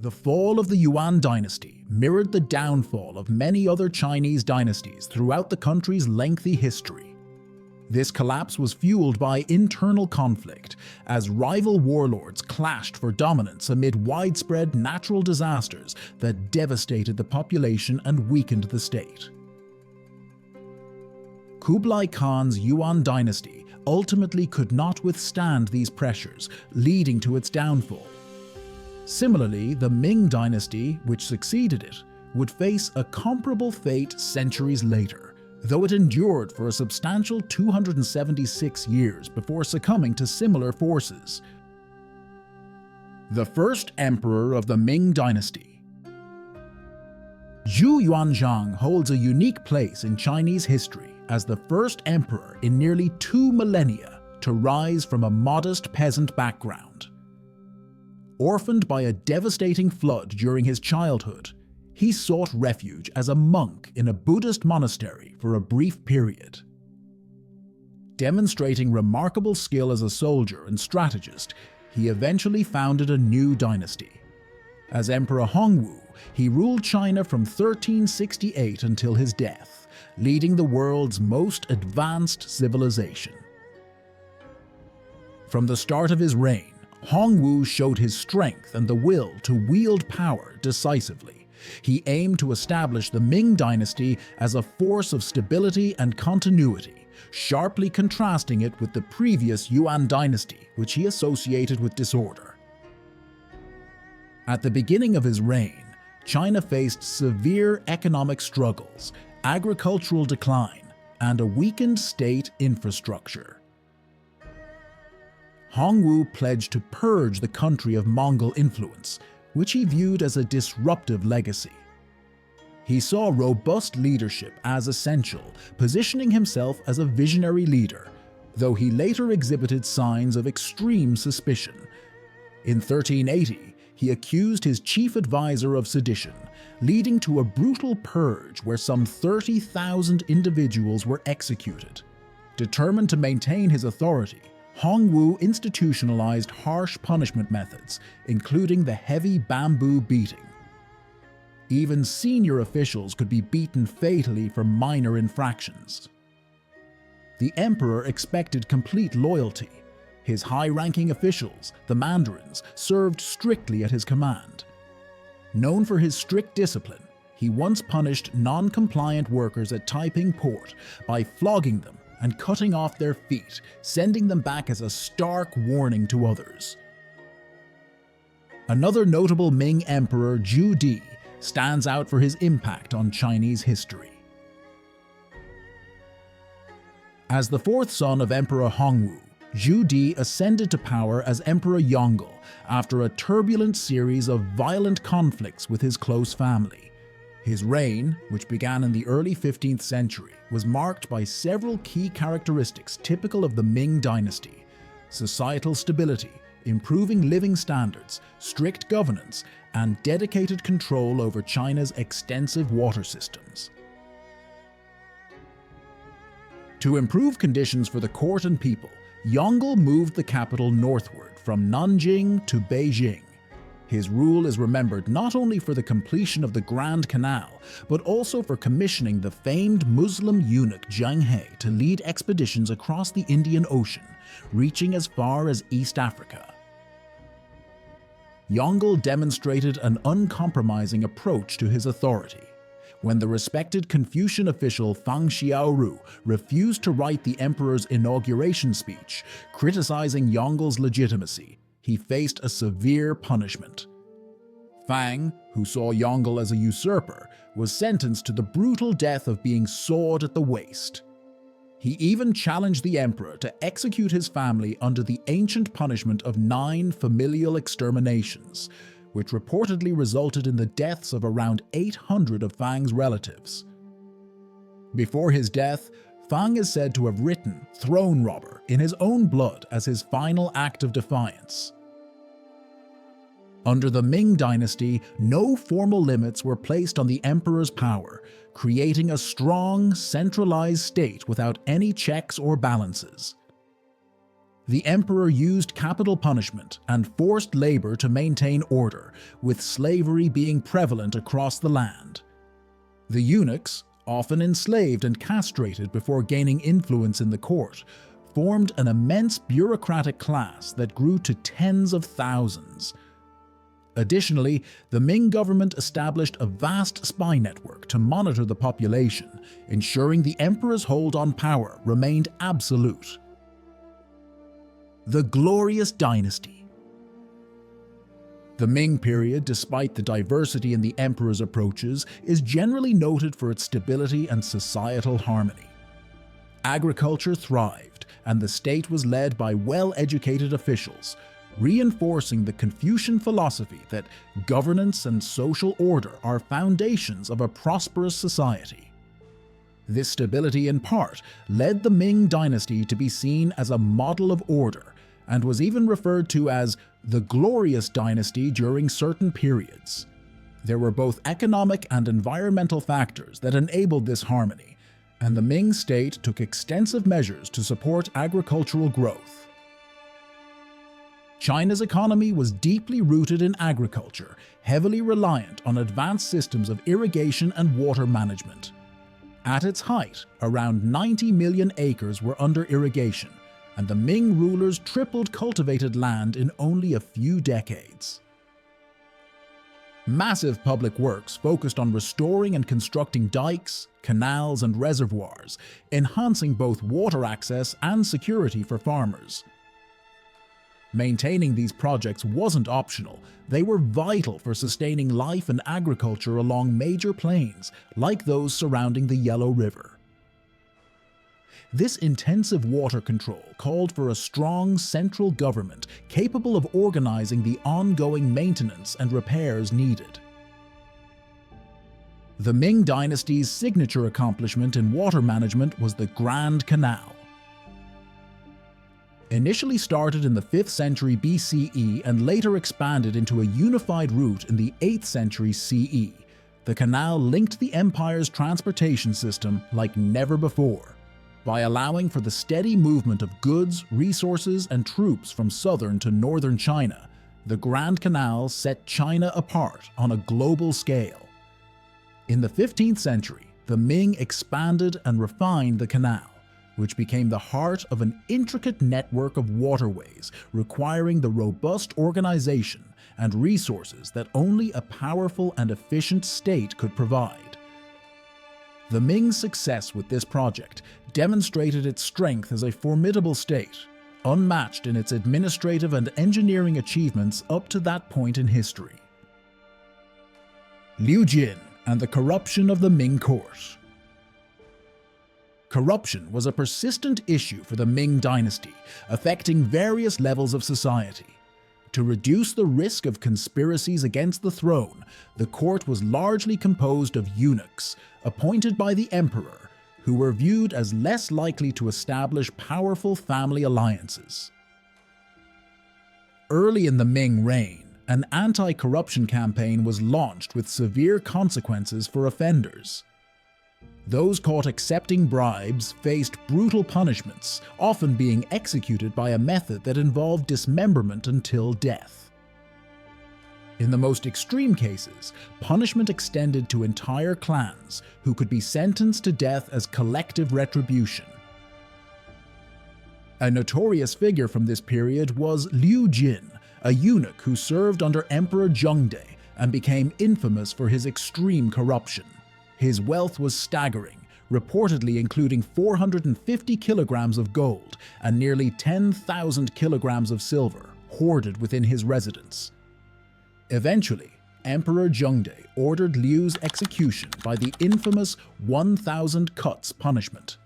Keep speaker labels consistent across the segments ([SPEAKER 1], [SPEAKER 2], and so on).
[SPEAKER 1] The fall of the Yuan Dynasty mirrored the downfall of many other Chinese dynasties throughout the country's lengthy history. This collapse was fueled by internal conflict, as rival warlords clashed for dominance amid widespread natural disasters that devastated the population and weakened the state. Kublai Khan's Yuan Dynasty ultimately could not withstand these pressures, leading to its downfall. Similarly, the Ming Dynasty, which succeeded it, would face a comparable fate centuries later, though it endured for a substantial 276 years before succumbing to similar forces. The first emperor of the Ming Dynasty. Zhu Yuanzhang holds a unique place in Chinese history as the first emperor in nearly 2 millennia to rise from a modest peasant background. Orphaned by a devastating flood during his childhood, he sought refuge as a monk in a Buddhist monastery for a brief period. Demonstrating remarkable skill as a soldier and strategist, he eventually founded a new dynasty. As Emperor Hongwu, he ruled China from 1368 until his death, leading the world's most advanced civilization. From the start of his reign, Hongwu showed his strength and the will to wield power decisively. He aimed to establish the Ming Dynasty as a force of stability and continuity, sharply contrasting it with the previous Yuan Dynasty, which he associated with disorder. At the beginning of his reign, China faced severe economic struggles, agricultural decline, and a weakened state infrastructure. Hongwu pledged to purge the country of Mongol influence, which he viewed as a disruptive legacy. He saw robust leadership as essential, positioning himself as a visionary leader, though he later exhibited signs of extreme suspicion. In 1380, he accused his chief advisor of sedition, leading to a brutal purge where some 30,000 individuals were executed. Determined to maintain his authority, Hongwu institutionalized harsh punishment methods, including the heavy bamboo beating. Even senior officials could be beaten fatally for minor infractions. The emperor expected complete loyalty. His high-ranking officials, the mandarins, served strictly at his command. Known for his strict discipline, he once punished non-compliant workers at Taiping port by flogging them and cutting off their feet, sending them back as a stark warning to others. Another notable Ming emperor, Zhu Di, stands out for his impact on Chinese history. As the fourth son of Emperor Hongwu, Zhu Di ascended to power as Emperor Yongle after a turbulent series of violent conflicts with his close family. His reign, which began in the early 15th century, was marked by several key characteristics typical of the Ming Dynasty: societal stability, improving living standards, strict governance, and dedicated control over China's extensive water systems. To improve conditions for the court and people, Yongle moved the capital northward from Nanjing to Beijing. His rule is remembered not only for the completion of the Grand Canal, but also for commissioning the famed Muslim eunuch Zheng He to lead expeditions across the Indian Ocean, reaching as far as East Africa. Yongle demonstrated an uncompromising approach to his authority. When the respected Confucian official Fang Xiaoru refused to write the emperor's inauguration speech, criticizing Yongle's legitimacy, he faced a severe punishment. Fang, who saw Yongle as a usurper, was sentenced to the brutal death of being sawed at the waist. He even challenged the emperor to execute his family under the ancient punishment of 9 familial exterminations, which reportedly resulted in the deaths of around 800 of Fang's relatives. Before his death, Fang is said to have written "throne robber" in his own blood as his final act of defiance. Under the Ming Dynasty, no formal limits were placed on the emperor's power, creating a strong, centralized state without any checks or balances. The emperor used capital punishment and forced labor to maintain order, with slavery being prevalent across the land. The eunuchs, often enslaved and castrated before gaining influence in the court, formed an immense bureaucratic class that grew to tens of thousands. Additionally, the Ming government established a vast spy network to monitor the population, ensuring the emperor's hold on power remained absolute. The Glorious Dynasty. The Ming period, despite the diversity in the emperor's approaches, is generally noted for its stability and societal harmony. Agriculture thrived, and the state was led by well-educated officials, reinforcing the Confucian philosophy that governance and social order are foundations of a prosperous society. This stability, in part, led the Ming Dynasty to be seen as a model of order, and was even referred to as the Glorious Dynasty during certain periods. There were both economic and environmental factors that enabled this harmony, and the Ming state took extensive measures to support agricultural growth. China's economy was deeply rooted in agriculture, heavily reliant on advanced systems of irrigation and water management. At its height, around 90 million acres were under irrigation, and the Ming rulers tripled cultivated land in only a few decades. Massive public works focused on restoring and constructing dikes, canals, and reservoirs, enhancing both water access and security for farmers. Maintaining these projects wasn't optional, they were vital for sustaining life and agriculture along major plains, like those surrounding the Yellow River. This intensive water control called for a strong central government capable of organizing the ongoing maintenance and repairs needed. The Ming Dynasty's signature accomplishment in water management was the Grand Canal. Initially started in the 5th century BCE and later expanded into a unified route in the 8th century CE, the canal linked the empire's transportation system like never before, by allowing for the steady movement of goods, resources, and troops from southern to northern China. The Grand Canal set China apart on a global scale. In the 15th century, the Ming expanded and refined the canal, which became the heart of an intricate network of waterways requiring the robust organization and resources that only a powerful and efficient state could provide. The Ming's success with this project demonstrated its strength as a formidable state, unmatched in its administrative and engineering achievements up to that point in history. Liu Jin and the corruption of the Ming court. Corruption was a persistent issue for the Ming Dynasty, affecting various levels of society. To reduce the risk of conspiracies against the throne, the court was largely composed of eunuchs, appointed by the emperor, who were viewed as less likely to establish powerful family alliances. Early in the Ming reign, an anti-corruption campaign was launched with severe consequences for offenders. Those caught accepting bribes faced brutal punishments, often being executed by a method that involved dismemberment until death. In the most extreme cases, punishment extended to entire clans, who could be sentenced to death as collective retribution. A notorious figure from this period was Liu Jin, a eunuch who served under Emperor Zheng He and became infamous for his extreme corruption. His wealth was staggering, reportedly including 450 kilograms of gold and nearly 10,000 kilograms of silver, hoarded within his residence. Eventually, Emperor Zheng He ordered Liu's execution by the infamous 1,000 cuts punishment.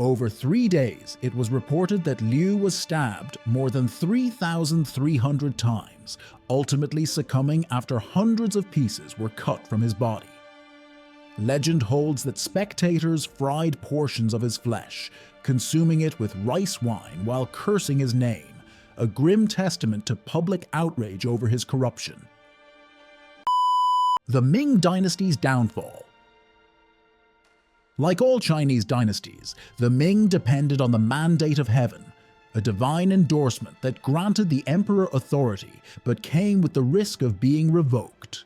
[SPEAKER 1] Over 3 days, it was reported that Liu was stabbed more than 3,300 times, ultimately succumbing after hundreds of pieces were cut from his body. Legend holds that spectators fried portions of his flesh, consuming it with rice wine while cursing his name, a grim testament to public outrage over his corruption. The Ming Dynasty's downfall. Like all Chinese dynasties, the Ming depended on the mandate of heaven, a divine endorsement that granted the emperor authority but came with the risk of being revoked.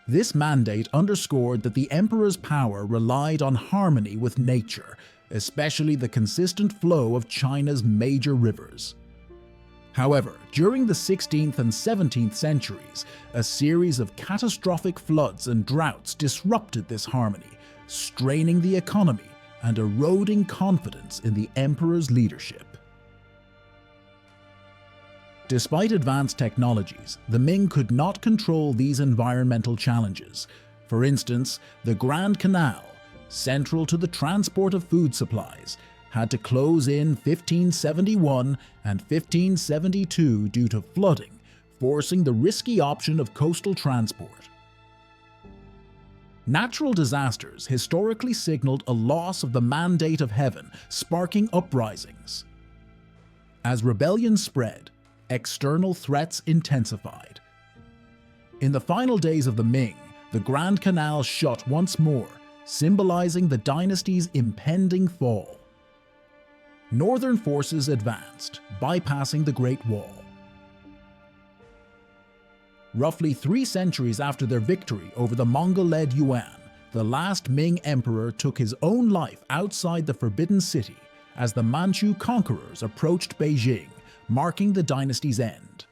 [SPEAKER 1] This mandate underscored that the emperor's power relied on harmony with nature, especially the consistent flow of China's major rivers. However, during the 16th and 17th centuries, a series of catastrophic floods and droughts disrupted this harmony, straining the economy and eroding confidence in the emperor's leadership. Despite advanced technologies, the Ming could not control these environmental challenges. For instance, the Grand Canal, central to the transport of food supplies, had to close in 1571 and 1572 due to flooding, forcing the risky option of coastal transport. Natural disasters historically signaled a loss of the mandate of heaven, sparking uprisings. As rebellion spread, external threats intensified. In the final days of the Ming, the Grand Canal shut once more, symbolizing the dynasty's impending fall. Northern forces advanced, bypassing the Great Wall. Roughly 3 centuries after their victory over the Mongol-led Yuan, the last Ming emperor took his own life outside the Forbidden City as the Manchu conquerors approached Beijing, marking the dynasty's end.